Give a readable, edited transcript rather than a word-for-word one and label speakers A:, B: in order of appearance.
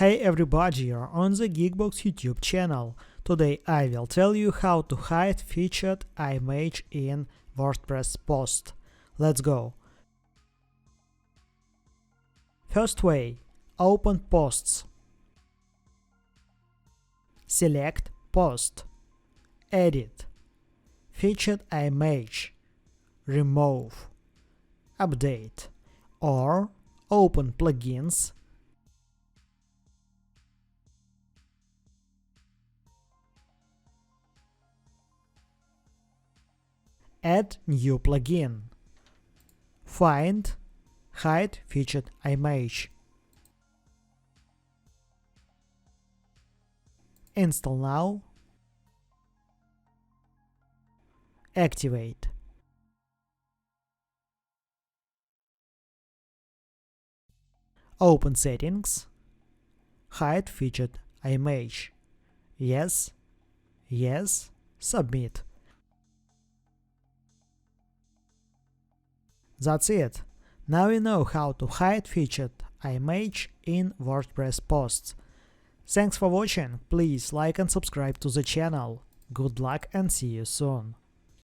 A: Hey everybody, you're on the GeekBox YouTube channel. Today I will tell you how to hide featured image in WordPress post. Let's go. First way, open posts. Select post, edit, featured image, remove, update, or open plugins. Add new plugin. Find hide featured image. Install now. Activate. Open settings. Hide featured image. Yes. Yes. Submit. That's it. Now you know how to hide featured image in WordPress posts. Thanks for watching. Please like and subscribe to the channel. Good luck and see you soon.